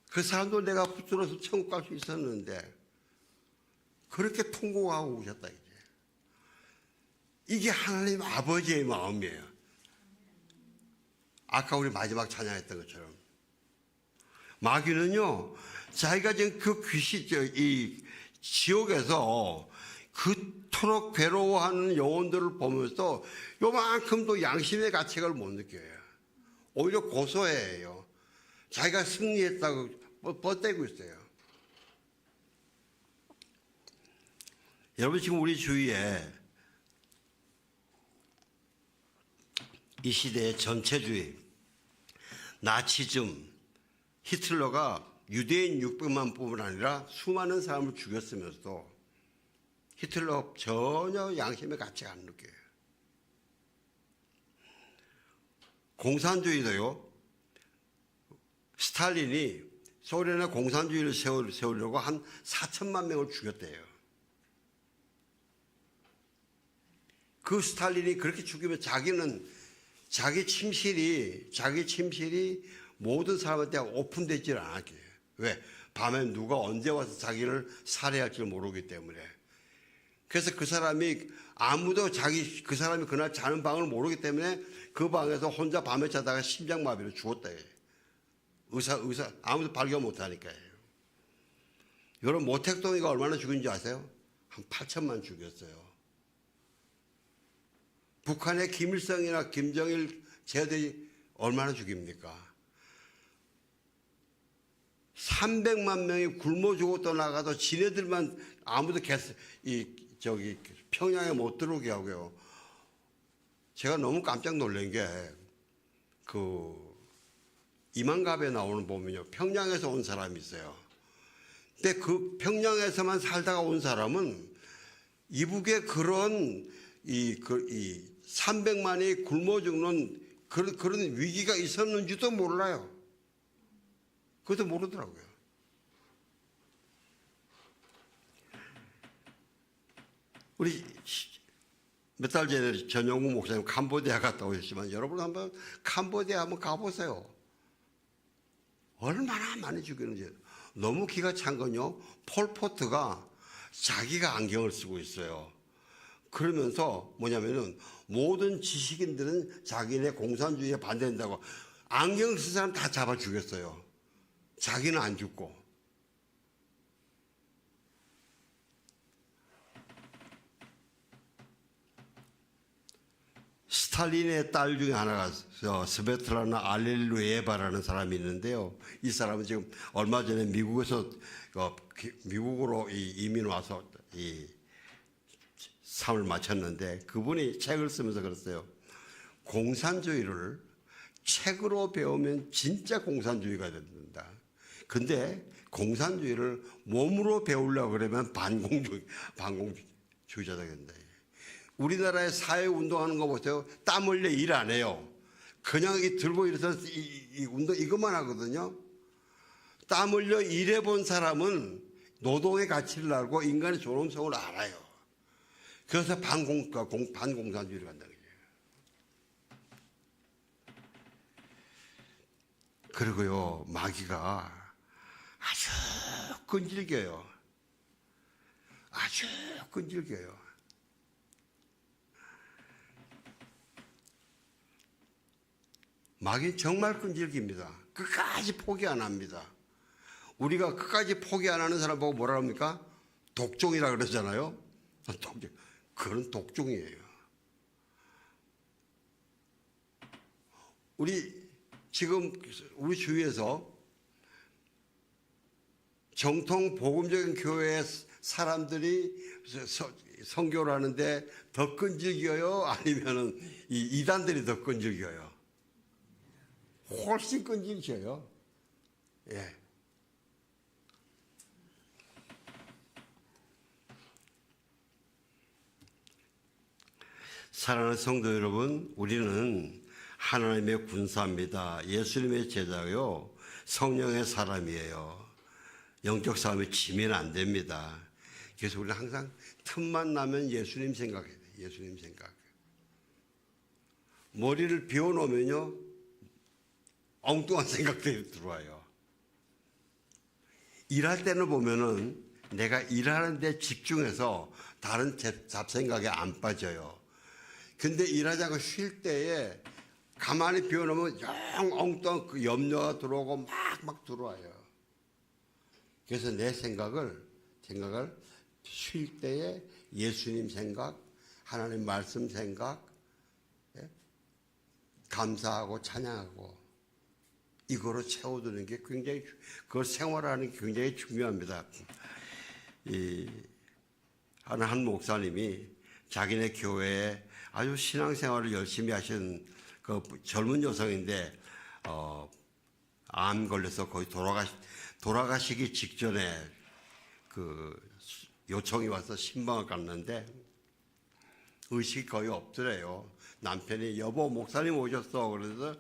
그 사람도 내가 붙들어서 천국 갈 수 있었는데, 그렇게 통곡하고 오셨다, 이제. 이게 하나님 아버지의 마음이에요. 아까 우리 마지막 찬양했던 것처럼. 마귀는요, 자기가 지금 그 이 지옥에서 그토록 괴로워하는 영혼들을 보면서 요만큼도 양심의 가책을 못 느껴요. 오히려 고소해요. 자기가 승리했다고 뻗대고 있어요. 여러분, 지금 우리 주위에 이 시대의 전체주의, 나치즘, 히틀러가 유대인 600만 뿐만 아니라 수많은 사람을 죽였으면서도 히틀러 전혀 양심의 가치가 안 느껴요. 공산주의도요. 스탈린이 소련의 공산주의를 세우려고 한 4천만 명을 죽였대요. 그 스탈린이 그렇게 죽이면 자기 침실이 모든 사람한테 오픈되질 않았게 해요. 왜? 밤에 누가 언제 와서 자기를 살해할지 모르기 때문에. 그래서 그 사람이 아무도 그 사람이 그날 자는 방을 모르기 때문에 그 방에서 혼자 밤에 자다가 심장마비로 죽었다. 의사 아무도 발견 못하니까요. 여러분, 모택동이가 얼마나 죽은지 아세요? 한 8천만 죽였어요. 북한의 김일성이나 김정일 쟤들이 얼마나 죽입니까? 300만 명이 굶어 죽어 떠나가도 지네들만 아무도 평양에 못 들어오게 하고요. 제가 너무 깜짝 놀란 게 이만갑에 나오는 보면요, 평양에서 온 사람이 있어요. 근데 그 평양에서만 살다가 온 사람은 이북의 그런 300만이 굶어 죽는 그런 위기가 있었는지도 몰라요. 그것도 모르더라고요. 우리 몇 달 전에 전용구 목사님 캄보디아 갔다 오셨지만 여러분 한번 캄보디아 한번 가보세요. 얼마나 많이 죽였는지. 너무 기가 찬 건요, 폴포트가 자기가 안경을 쓰고 있어요. 그러면서 뭐냐면은 모든 지식인들은 자기네 공산주의에 반대한다고 안경 쓴 사람 다 잡아 죽였어요. 자기는 안 죽고. 스탈린의 딸 중에 하나가 스베틀라나 알릴루에바라는 사람이 있는데요. 이 사람은 지금 얼마 전에 미국에서 미국으로 이민 와서 이 삶을 마쳤는데, 그분이 책을 쓰면서 그랬어요. 공산주의를 책으로 배우면 진짜 공산주의가 된다. 근데 공산주의를 몸으로 배우려고 그러면 반공주의자가 된다. 우리나라에 사회운동하는 거 보세요. 땀 흘려 일 안 해요. 그냥 들고 일어서 이 운동 이것만 하거든요. 땀 흘려 일해본 사람은 노동의 가치를 알고 인간의 존엄성을 알아요. 그래서 반공산주의를 간다는 거예요. 그리고요, 마귀가 아주 끈질겨요. 아주 끈질겨요. 마귀는 정말 끈질깁니다. 끝까지 포기 안 합니다. 우리가 끝까지 포기 안 하는 사람 보고 뭐라 합니까? 독종이라 그러잖아요. 독종. 그건 독종이에요. 지금 우리 주위에서 정통 복음적인 교회의 사람들이 선교를 하는데 더 끈질겨요? 아니면은 이 이단들이 더 끈질겨요? 훨씬 끈질겨요. 예. 사랑하는 성도 여러분, 우리는 하나님의 군사입니다. 예수님의 제자요, 성령의 사람이에요. 영적 싸움에 지면 안 됩니다. 그래서 우리는 항상 틈만 나면 예수님 생각해야 돼요. 예수님 생각. 머리를 비워놓으면요, 엉뚱한 생각들이 들어와요. 일할 때는 보면은 내가 일하는 데 집중해서 다른 잡생각에 안 빠져요. 근데 일하자고 쉴 때에 가만히 비워놓으면 영 엉뚱한 그 염려가 들어오고 막 들어와요. 그래서 내 생각을 쉴 때에 예수님 생각, 하나님 말씀 생각, 감사하고 찬양하고 이거로 채워두는 게 굉장히, 그걸 생활하는 게 굉장히 중요합니다. 한 목사님이 자기네 교회에 아주 신앙생활을 열심히 하신 그 젊은 여성인데, 암 걸려서 거의 돌아가시기 직전에 그 요청이 와서 신방을 갔는데 의식이 거의 없더래요. 남편이 여보 목사님 오셨어. 그래서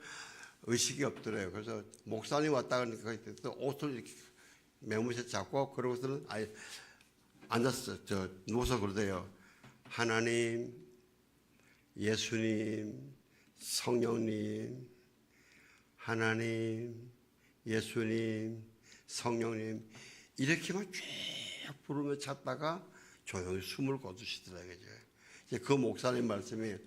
의식이 없더래요. 그래서 목사님 왔다 그러니까 옷을 이렇게 매무새 잡고 그러고서는 앉았어. 누워서 그러대요. 하나님, 예수님, 성령님, 하나님, 예수님, 성령님 이렇게만 쭉 부르며 찾다가 조용히 숨을 거두시더라고요. 그 목사님 말씀이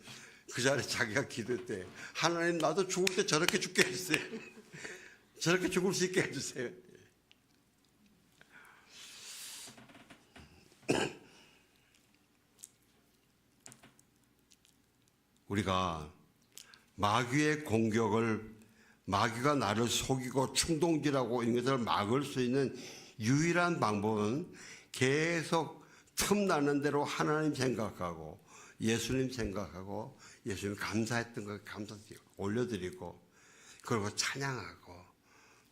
그 자리에 자기가 기도했대. 하나님, 나도 죽을 때 저렇게 죽게 해주세요. 저렇게 죽을 수 있게 해주세요. 우리가 마귀의 공격을, 마귀가 나를 속이고 충동질하고 이런 것을 막을 수 있는 유일한 방법은 계속 틈나는 대로 하나님 생각하고 예수님 생각하고 예수님 감사했던 거 감사 올려드리고, 그리고 찬양하고,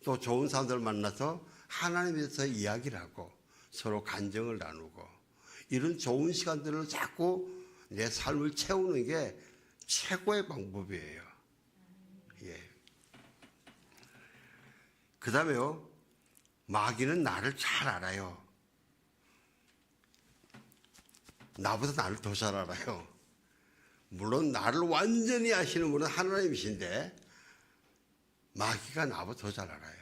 또 좋은 사람들 만나서 하나님에 대해서 이야기를 하고 서로 간증을 나누고, 이런 좋은 시간들을 자꾸 내 삶을 채우는 게 최고의 방법이에요. 그 다음에요, 마귀는 나를 잘 알아요. 나보다 나를 더 잘 알아요. 물론 나를 완전히 아시는 분은 하나님이신데 마귀가 나보다 더 잘 알아요.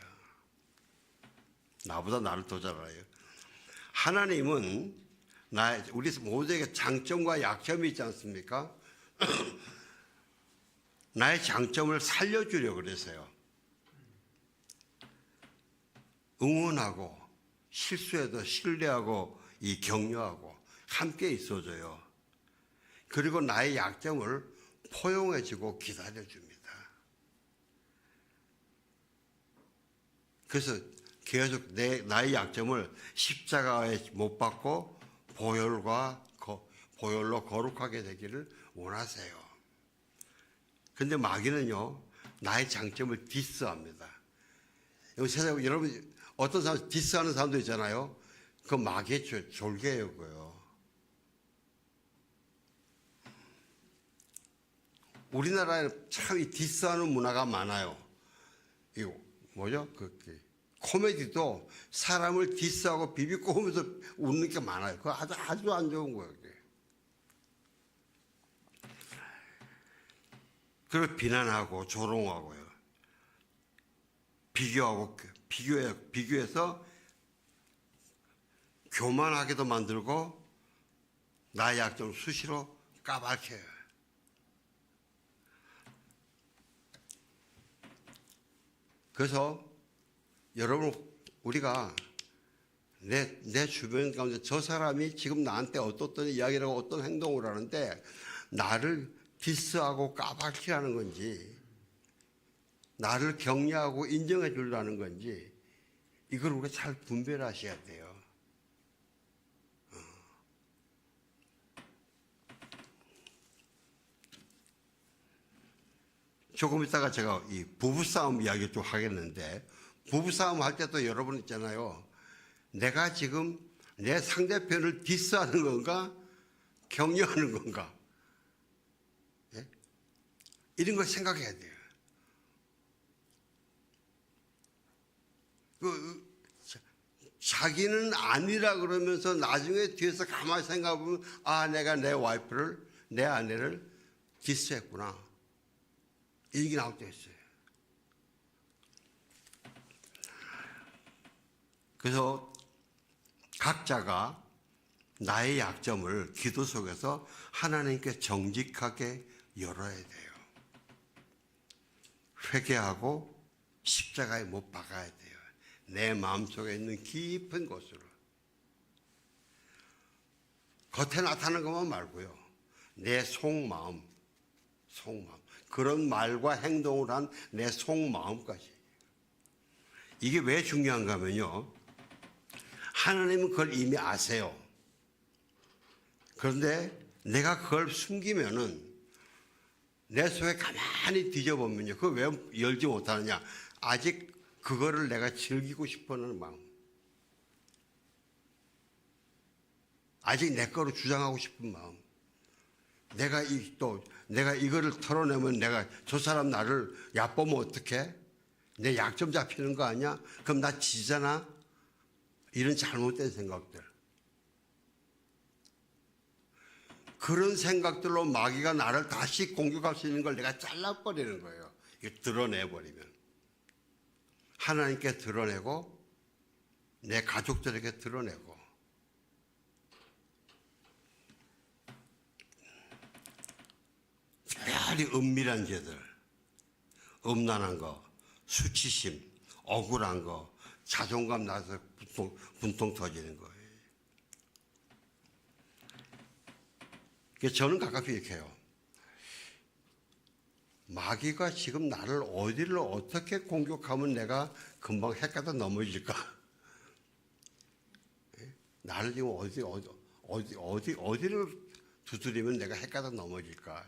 나보다 나를 더 잘 알아요. 하나님은 우리 모두에게 장점과 약점이 있지 않습니까? 나의 장점을 살려주려고 그랬어요. 응원하고 실수해도 신뢰하고 이 격려하고 함께 있어줘요. 그리고 나의 약점을 포용해주고 기다려줍니다. 그래서 계속 나의 약점을 십자가에 못 박고 보혈로 거룩하게 되기를 원하세요. 근데 마귀는요, 나의 장점을 디스합니다. 세상 여러분 어떤 사람 디스하는 사람도 있잖아요. 그 마귀의 졸개예요, 그거요. 우리나라에 참 이 디스하는 문화가 많아요. 이거 뭐죠? 코미디도 사람을 디스하고 비비고 하면서 웃는 게 많아요. 그거 아주 안 좋은 거예요. 그걸 비난하고 조롱하고요. 비교해서 교만하게도 만들고 나의 약점을 수시로 까발켜요. 그래서 여러분, 우리가 내 주변 가운데 저 사람이 지금 나한테 어떤 이야기를 하고 어떤 행동을 하는데 나를 디스하고 까발키라는 건지 나를 격려하고 인정해 주려는 건지 이걸 우리가 잘 분별하셔야 돼요. 조금 있다가 제가 이 부부싸움 이야기 좀 하겠는데, 부부싸움 할 때도 여러분 있잖아요. 내가 지금 내 상대편을 디스하는 건가 격려하는 건가, 예? 이런 걸 생각해야 돼요. 자기는 아니라 그러면서 나중에 뒤에서 가만히 생각해보면 내가 내 와이프를, 내 아내를 디스했구나, 이 얘기 나올 때 있어요. 그래서 각자가 나의 약점을 기도 속에서 하나님께 정직하게 열어야 돼요. 회개하고 십자가에 못 박아야 돼요. 내 마음속에 있는 깊은 곳으로. 겉에 나타나는 것만 말고요. 내 속마음. 그런 말과 행동을 한 내 속마음까지. 이게 왜 중요한가 하면요, 하나님은 그걸 이미 아세요. 그런데 내가 그걸 숨기면은 내 속에 가만히 뒤져보면요, 그걸 왜 열지 못하느냐, 아직 그거를 내가 즐기고 싶어하는 마음, 아직 내 거로 주장하고 싶은 마음, 내가 이거를 털어내면 내가 저 사람 나를 얕보면 어떡해? 내 약점 잡히는 거 아니야? 그럼 나 지잖아? 이런 잘못된 생각들. 그런 생각들로 마귀가 나를 다시 공격할 수 있는 걸 내가 잘라버리는 거예요. 이거 드러내버리면. 하나님께 드러내고 내 가족들에게 드러내고. 특별히 은밀한 죄들, 음란한 거, 수치심, 억울한 거, 자존감 나서 분통 터지는 거예요. 그래서 저는 가깝게 이렇게 해요. 마귀가 지금 나를 어디를 어떻게 공격하면 내가 금방 핵가다 넘어질까? 나를 지금 어디를 두드리면 내가 핵가다 넘어질까?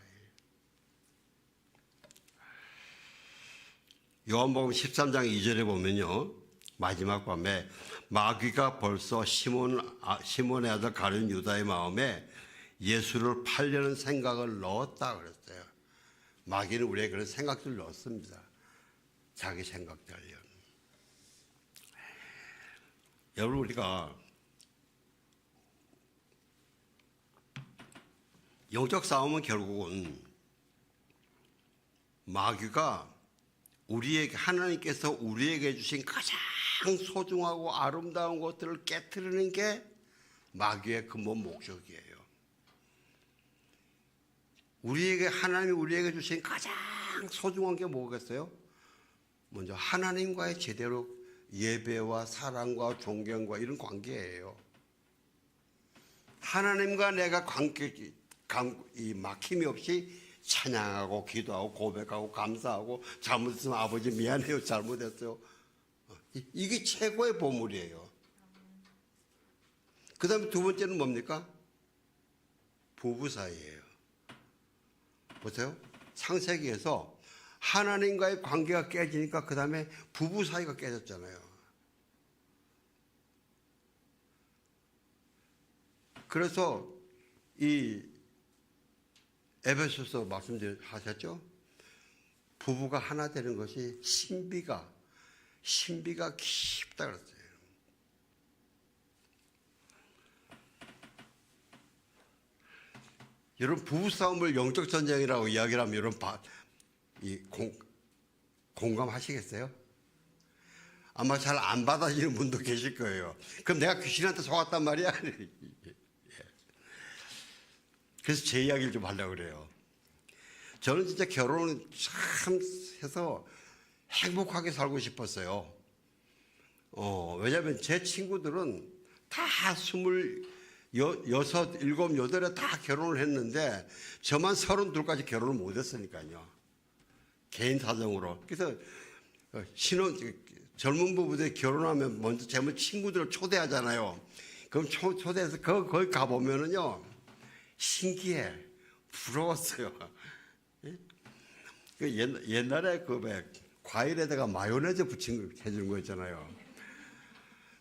요한복음 13장 2절에 보면요, 마지막 밤에 마귀가 벌써 시몬의 아들 가룟 유다의 마음에 예수를 팔려는 생각을 넣었다 그랬어요. 마귀는 우리에게 그런 생각들을 넣습니다. 자기 생각들요. 여러분, 우리가 영적 싸움은 결국은 마귀가 우리에게, 하나님께서 우리에게 주신 가장 소중하고 아름다운 것들을 깨트리는 게 마귀의 근본 목적이에요. 하나님이 우리에게 주신 가장 소중한 게 뭐겠어요? 먼저 하나님과의 제대로 예배와 사랑과 존경과 이런 관계예요. 하나님과 내가 막힘이 없이 찬양하고 기도하고 고백하고 감사하고 잘못했으면 아버지 미안해요, 잘못했어요. 이게 최고의 보물이에요. 그 다음에 두 번째는 뭡니까? 부부 사이예요. 보세요. 창세기에서 하나님과의 관계가 깨지니까 그 다음에 부부 사이가 깨졌잖아요. 그래서 이 에베소서 말씀하셨죠? 부부가 하나 되는 것이 신비가 깊다 그랬어요. 여러분, 부부싸움을 영적 전쟁이라고 이야기를 하면 여러분 공감하시겠어요? 아마 잘 안 받아지는 분도 계실 거예요. 그럼 내가 귀신한테 속았단 말이야? 그래서 제 이야기를 좀 하려고 그래요. 저는 진짜 결혼을 참 해서 행복하게 살고 싶었어요. 왜냐하면 제 친구들은 다 26, 7, 8에 다 결혼을 했는데 저만 32까지 결혼을 못했으니까요. 개인 사정으로. 그래서 젊은 부부들이 결혼하면 먼저 제 친구들을 초대하잖아요. 그럼 초대해서 거기 가보면은요, 신기해, 부러웠어요. 옛날에 과일에다가 마요네즈 해주는 거 있잖아요.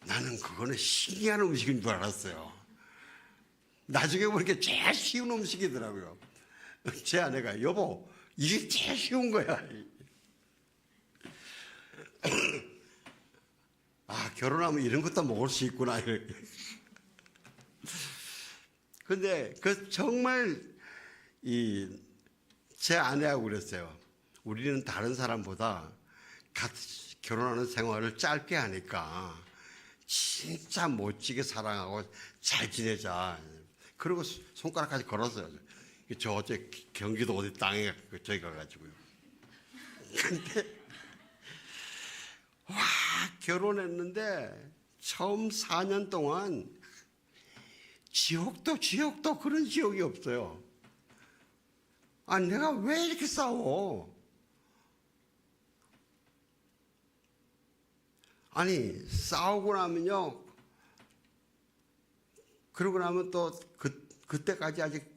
나는 그거는 신기한 음식인 줄 알았어요. 나중에 보니까 제일 쉬운 음식이더라고요. 제 아내가, 여보, 이게 제일 쉬운 거야. 아, 결혼하면 이런 것도 먹을 수 있구나. 근데 정말 제 아내하고 그랬어요. 우리는 다른 사람보다 결혼하는 생활을 짧게 하니까 진짜 멋지게 사랑하고 잘 지내자. 그리고 손가락까지 걸었어요. 저 어제 경기도 어디 땅에 저기 가가지고요. 근데 결혼했는데 처음 4년 동안 지옥도 그런 지옥이 없어요. 아니, 내가 왜 이렇게 싸워? 아니, 싸우고 나면요, 그러고 나면 또 그때까지 아직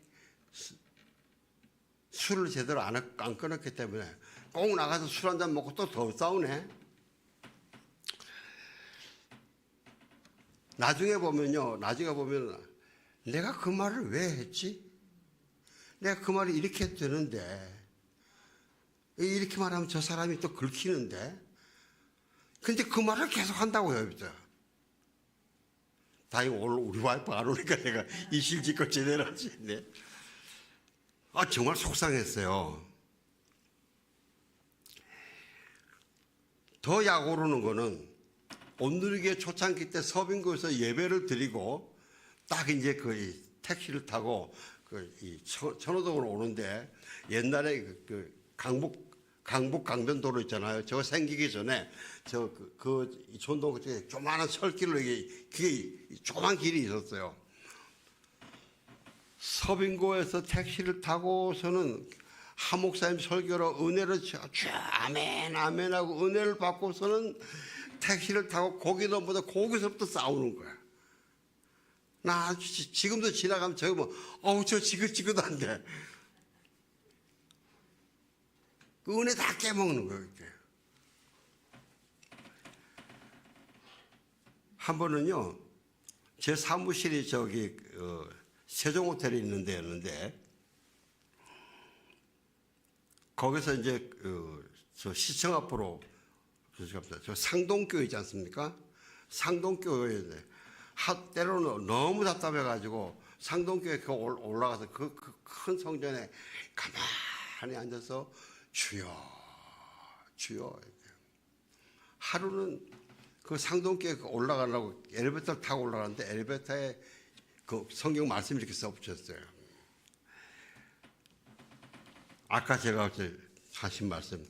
술을 제대로 안 끊었기 때문에 꼭 나가서 술 한잔 먹고 또 더 싸우네. 나중에 보면 내가 그 말을 왜 했지? 내가 그 말이 이렇게 되는데, 이렇게 말하면 저 사람이 또 긁히는데, 근데 그 말을 계속 한다고요. 다행히 오늘 우리 와이프 안 오니까 내가 이실직고 제대로 할 수 있네. 정말 속상했어요. 더 약 오르는 거는 온누리교회 초창기 때 서빙구에서 예배를 드리고 딱 이제 그 택시를 타고 천호동으로 오는데, 옛날에 강북강변도로 있잖아요. 저거 생기기 전에 전동 조그마한 철길로 그게 조그만 길이 있었어요. 서빙고에서 택시를 타고서는 한 목사님 설교로 은혜를 아멘 아멘 하고 은혜를 받고서는 택시를 타고 고기도보다 거기서부터 싸우는 거야. 나 지금도 지나가면 저기 저 지긋지긋한데 그 은혜 다 깨먹는 거예요. 이렇게. 한 번은요, 제 사무실이 세종호텔에 있는 데였는데, 거기서 이제 저 시청 앞으로 저 상동교 있지 않습니까? 상동교회인데 때로는 너무 답답해가지고 상동교회 올라가서 그 큰 성전에 가만히 앉아서 주여 주여. 하루는 그 상동교회 올라가려고 엘리베이터를 타고 올라가는데 엘리베이터에 그 성경 말씀이 이렇게 써붙였어요. 아까 제가 하신 말씀,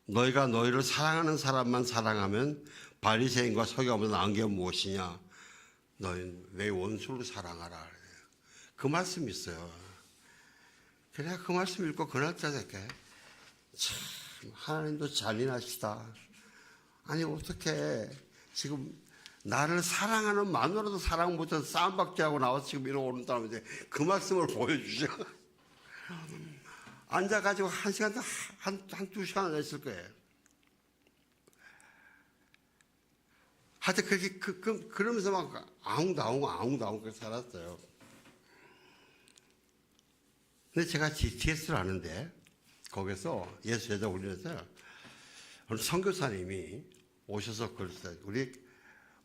너희가 너희를 사랑하는 사람만 사랑하면 바리새인과 서기관보다 나은 게 무엇이냐? 너희는 왜 원수를 사랑하라? 그 말씀이 있어요. 그래 그 말씀 읽고 그날짜게 참 하나님도 잔인하시다. 아니 어떻게 지금 나를 사랑하는 마누라도 사랑 못해서 싸움박지하고 나와서 지금 이러고 오른다는데 그 말씀을 보여주죠. 앉아가지고 한 시간 한두 시간을 했을 거예요. 하여튼 그렇게 그러면서 막 아웅다웅 그렇게 살았어요. 근데 제가 GTS를 하는데 거기서 예수 제자 훈련에서 어느 선교사님이 오셔서 그랬어요.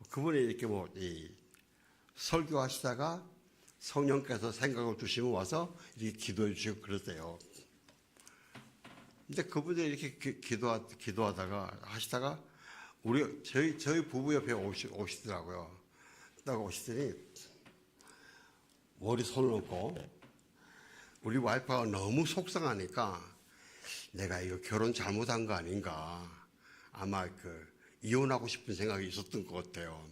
그분이 이렇게 설교하시다가 성령께서 생각을 주시면 와서 이렇게 기도해 주시고 그러세요. 근데 그분들이 이렇게 기도하다가 하시다가 저희 부부 옆에 오시더라고요. 딱 오시더니 머리 손을 얹고 우리 와이프가 너무 속상하니까 내가 이거 결혼 잘못한 거 아닌가. 아마 이혼하고 싶은 생각이 있었던 것 같아요.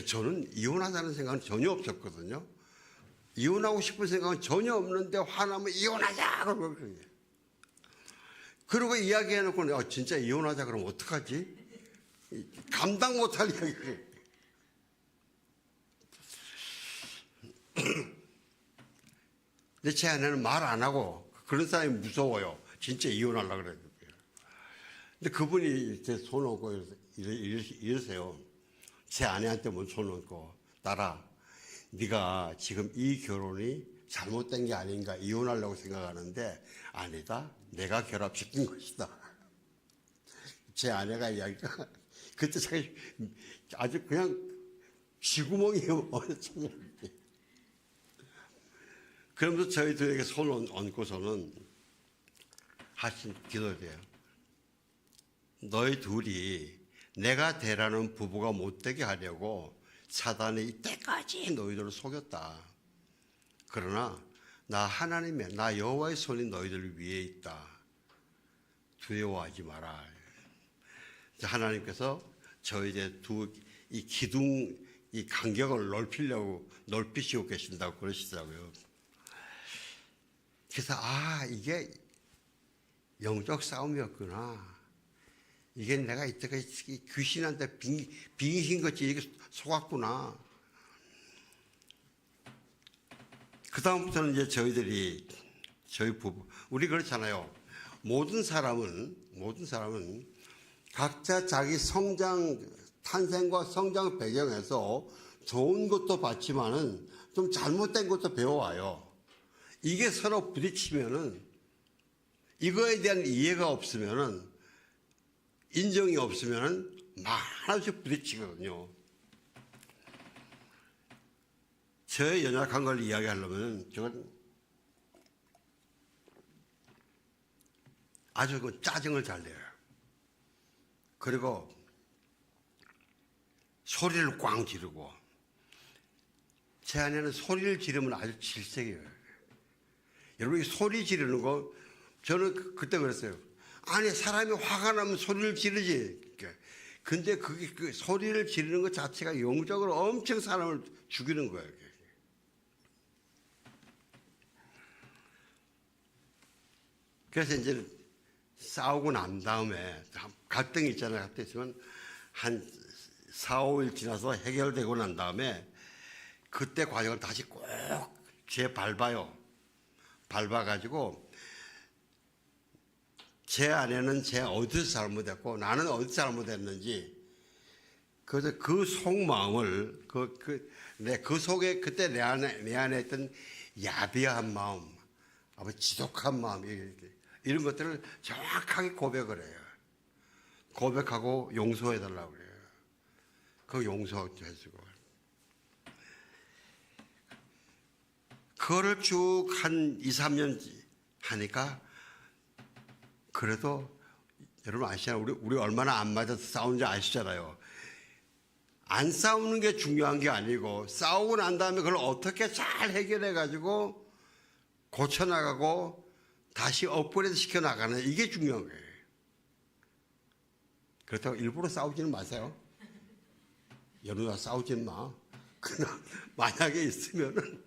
저는 이혼하자는 생각은 전혀 없었거든요. 이혼하고 싶은 생각은 전혀 없는데 화나면 이혼하자 그러고 그러고 이야기해놓고 진짜 이혼하자 그러면 어떡하지? 감당 못할 이야기를. 근데 제 아내는 말 안 하고 그런 사람이 무서워요. 진짜 이혼하려고 그래요. 근데 그분이 제 손 얹고 이러세요. 제 아내한테 손 얹고 딸아 네가 지금 이 결혼이 잘못된 게 아닌가 이혼하려고 생각하는데 아니다. 내가 결합시킨 것이다. 제 아내가 이야기가 그때 제가 아주 그냥 쥐구멍이에요. 그러면서 저희들에게 손을 얹고서는 하신 기도돼요. 너희 둘이 내가 되라는 부부가 못되게 하려고 사단이 이때까지 너희들을 속였다. 그러나 나 하나님의 나 여호와의 손이 너희들 위에 있다. 두려워하지 마라. 하나님께서 저희들 이 기둥 이 간격을 넓히시고 계신다고 그러시더라고요. 그래서 이게 영적 싸움이었구나. 이게 내가 이때까지 귀신한테 빙신같이 이렇게 속았구나. 그 다음부터는 이제 저희 부부 우리 그렇잖아요. 모든 사람은 각자 자기 탄생과 성장 배경에서 좋은 것도 봤지만은 좀 잘못된 것도 배워와요. 이게 서로 부딪히면은 이거에 대한 이해가 없으면은 인정이 없으면은 많이씩 부딪히거든요. 저의 연약한 걸 이야기하려면 저건 아주 짜증을 잘 내요. 그리고 소리를 꽝 지르고 제 아내는 소리를 지르면 아주 질색이에요. 여러분 이 소리 지르는 거 저는 그때 그랬어요. 아니 사람이 화가 나면 소리를 지르지. 근데 그게 소리를 지르는 것 자체가 영적으로 엄청 사람을 죽이는 거예요. 그래서 이제 싸우고 난 다음에 갈등이 있잖아요. 갈등이 있으면 한 4, 5일 지나서 해결되고 난 다음에 그때 과정을 다시 꼭 밟아요. 밟아가지고 제 아내는 어디서 잘못했고 나는 어디서 잘못했는지 그래서 그 속마음을 그 속에 그때 내 안에 있던 야비한 마음, 지독한 마음 이런 것들을 정확하게 고백을 해요. 고백하고 용서해달라고 그래요. 그 용서해주고. 그거를 쭉 한 2, 3년 하니까 그래도 여러분 아시잖아요. 우리 얼마나 안 맞아서 싸우는지 아시잖아요. 안 싸우는 게 중요한 게 아니고 싸우고 난 다음에 그걸 어떻게 잘 해결해 가지고 고쳐나가고 다시 업그레이드 시켜나가는 이게 중요한 거예요. 그렇다고 일부러 싸우지는 마세요. 여러분 싸우지는 마. 그러나 만약에 있으면은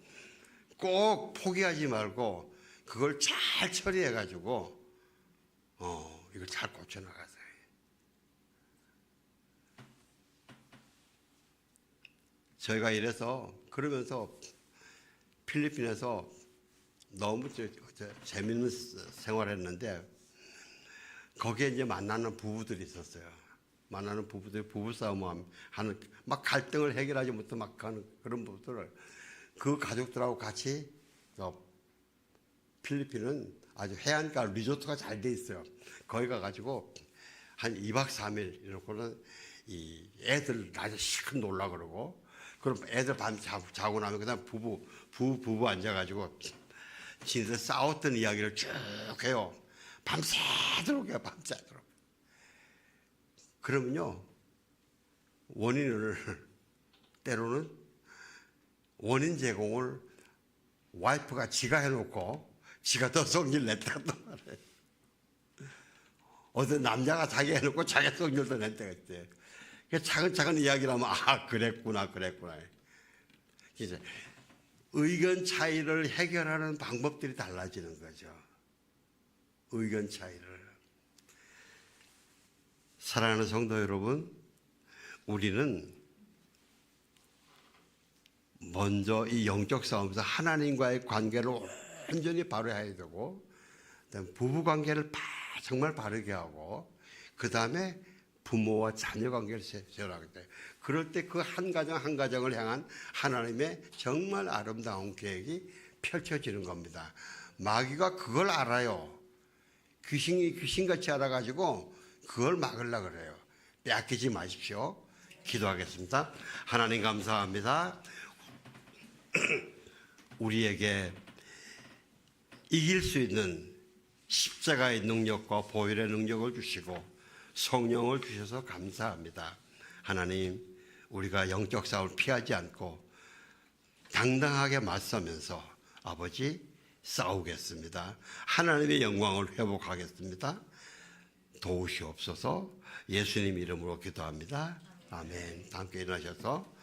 꼭 포기하지 말고 그걸 잘 처리해 가지고 이걸 잘 고쳐나가세요. 저희가 이래서 그러면서 필리핀에서 너무 재밌는 생활했는데 거기에 이제 만나는 부부들이 있었어요. 만나는 부부들이 부부싸움 하는 막 갈등을 해결하지 못해 막 하는 그런 부부들을 그 가족들하고 같이 필리핀은 아주 해안가 리조트가 잘 돼 있어요. 거기 가가지고 한 2박 3일 이러고는 이 애들 낮에 실컷 놀라 그러고 그럼 애들 밤 자고 나면 그다음 부부 앉아가지고 진짜 싸웠던 이야기를 쭉 해요. 밤새도록 해요. 밤새도록. 그러면요 원인을 때로는 원인 제공을 와이프가 지가 해놓고 지가 더 성질 냈다고 말해. 어떤 남자가 자기 해놓고 자기 성질도 냈다 그때. 차근차근 이야기를 하면 그랬구나. 이제 의견 차이를 해결하는 방법들이 달라지는 거죠. 의견 차이를. 사랑하는 성도 여러분, 우리는 먼저 이 영적 싸움에서 하나님과의 관계를 온전히 바로 해야 되고, 부부 관계를 정말 바르게 하고, 그 다음에 부모와 자녀 관계를 세우라고 돼. 그럴 때 그 한 가정 한 가정을 향한 하나님의 정말 아름다운 계획이 펼쳐지는 겁니다. 마귀가 그걸 알아요. 귀신같이 알아가지고 그걸 막으려고 그래요. 빼앗기지 마십시오. 기도하겠습니다. 하나님 감사합니다. 우리에게 이길 수 있는 십자가의 능력과 보혈의 능력을 주시고 성령을 주셔서 감사합니다. 하나님, 우리가 영적 싸움을 피하지 않고 당당하게 맞서면서 아버지 싸우겠습니다. 하나님의 영광을 회복하겠습니다. 도우시옵소서. 예수님 이름으로 기도합니다. 아멘. 함께 일어나셔서